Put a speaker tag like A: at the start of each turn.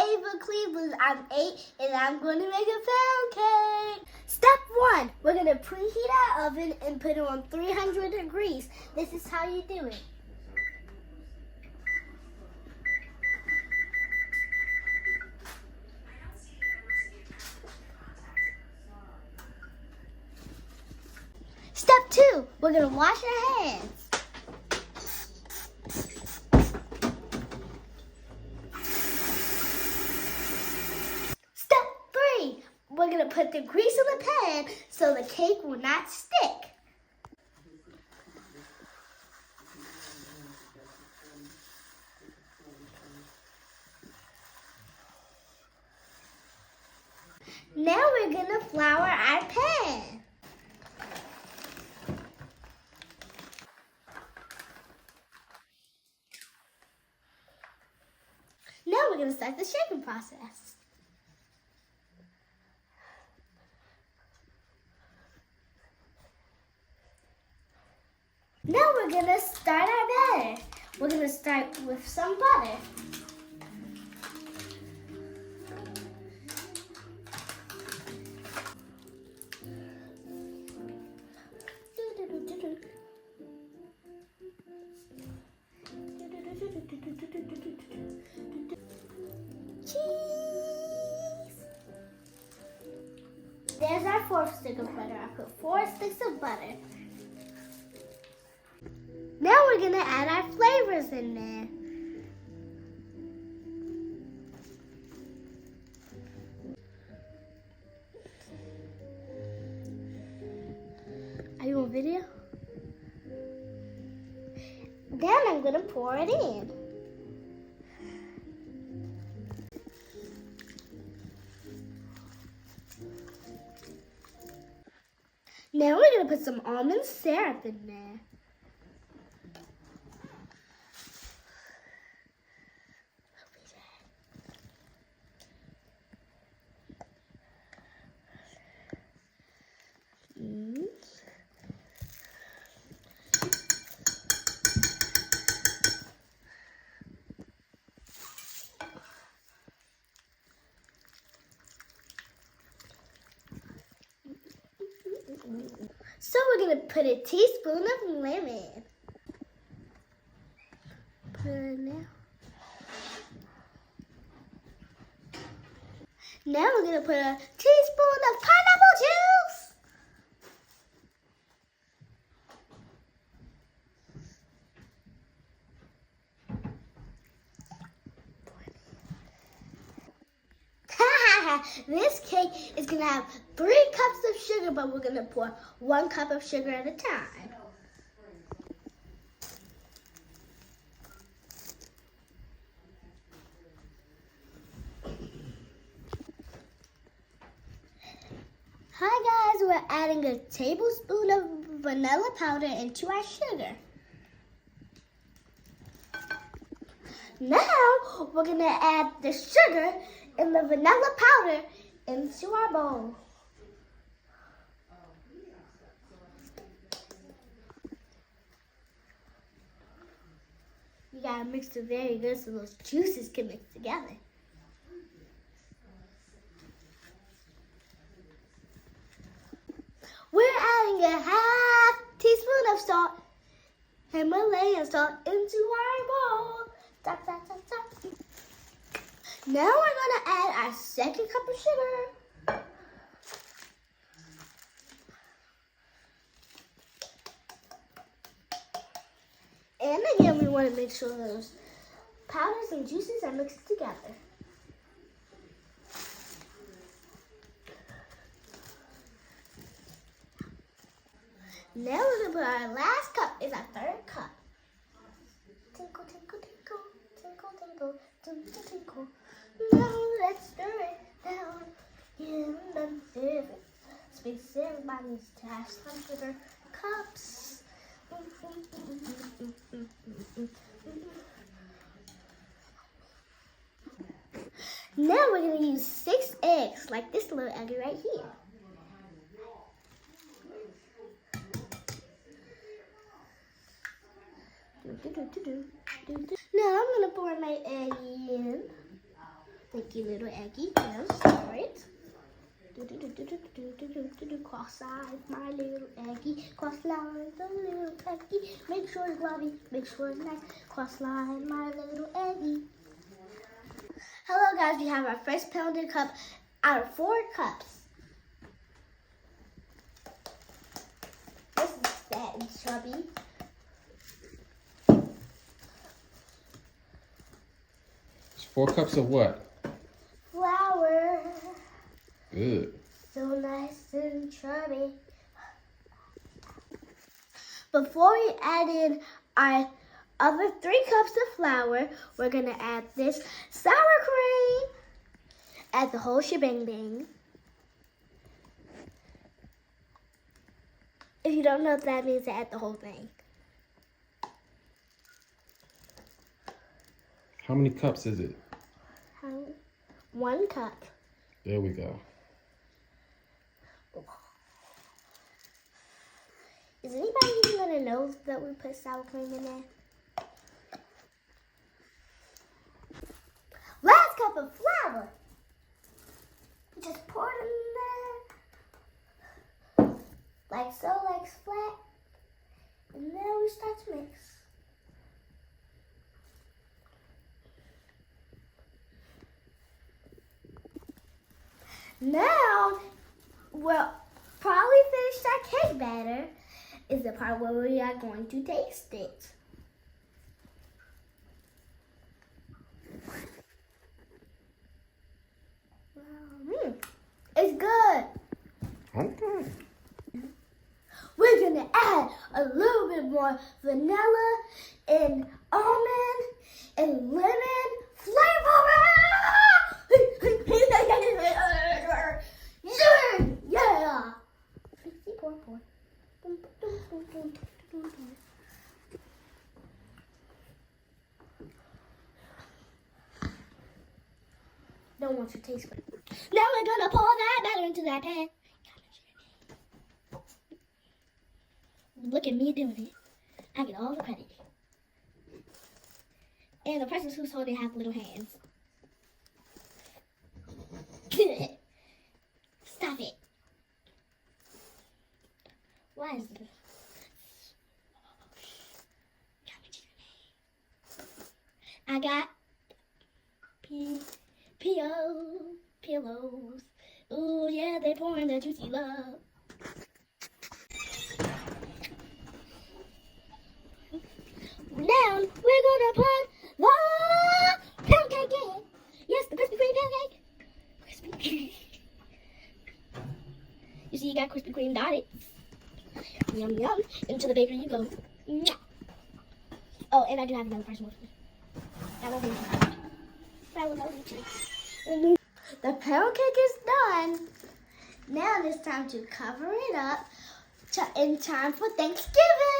A: Ava Cleveland. I'm 8 and I'm going to make a pound cake. Step 1, we're going to preheat our oven and put it on 300 degrees. This is how you do it. Step 2, we're going to wash our hands. We're going to put the grease in the pan so the cake will not stick. Now we're going to flour our pan. Now we're going to start the shaking process. Now we're going to start our batter. We're going to start with some butter. Cheese! There's our 4th stick of butter. I put 4 sticks of butter. Now we're going to add our flavors in there. Are you on video? Then I'm going to pour it in. Now we're going to put some almond syrup in there. So we're going to put a teaspoon of lemon. Put it in there. Now we're going to put a teaspoon of pineapple juice. This cake is going to have 3 cups of sugar, but we're going to pour 1 cup of sugar at a time. Hi guys, we're adding a tablespoon of vanilla powder into our sugar. Now we're going to add the sugar and the vanilla powder into our bowl. You gotta mix it very good so those juices can mix together. We're adding a half teaspoon of salt, Himalayan salt, into our bowl. Tap, tap, tap, tap. Now we're going to add our 2nd cup of sugar. And again, we want to make sure those powders and juices are mixed together. Now we're going to put our last cup, is our 3rd cup. Tinkle, tinkle, tinkle, tinkle, tinkle, tinkle, tinkle. Now let's stir it down in the different space. Everybody needs to have some sugar cups. Now we're going to use 6 eggs, like this little egg right here. Now I'm going to pour my egg in Thank you, little Eggie. Now stir it. Cross eyes, my little Eggie. Cross lines, the little Eggie. Make sure it's lovely, make sure it's nice. Cross line, my little Eggie. Hello guys, we have our first pounded cup out of 4 cups. This is fat and chubby.
B: It's 4 cups of what?
A: Flour.
B: Good.
A: So nice and chubby. Before we add in our other 3 cups of flour, we're going to add this sour cream. Add the whole shebang bang. If you don't know what that means, add the whole thing.
B: How many cups is it?
A: 1 cup.
B: There we go.
A: Is anybody even going to know that we put sour cream in there? Last cup of flour. Just pour it in there. Like so, like flat. And then we start to mix. Now, we'll probably finish our cake batter. Is the part where we are going to taste it. It's good.
B: Okay.
A: We're gonna add a little bit more vanilla and almond and lemon flavor. Yeah. Pour. Don't want to taste it. Now we're gonna pour that batter into that pan. Look at me doing it. I get all the credit. And the person who's holding have little hands. Stop it. Why is this? I got pillows. Ooh, yeah, they're pouring the juicy love. Now we're gonna put the pound cake in. Yes, the Krispy Kreme pound cake. Krispy Kreme. You see, you got Krispy Kreme dotted. Yum yum. Into the bakery you go. Mwah. Oh, and I do have another person with me. That will be The pound cake is done. Now it's time to cover it up in time for Thanksgiving.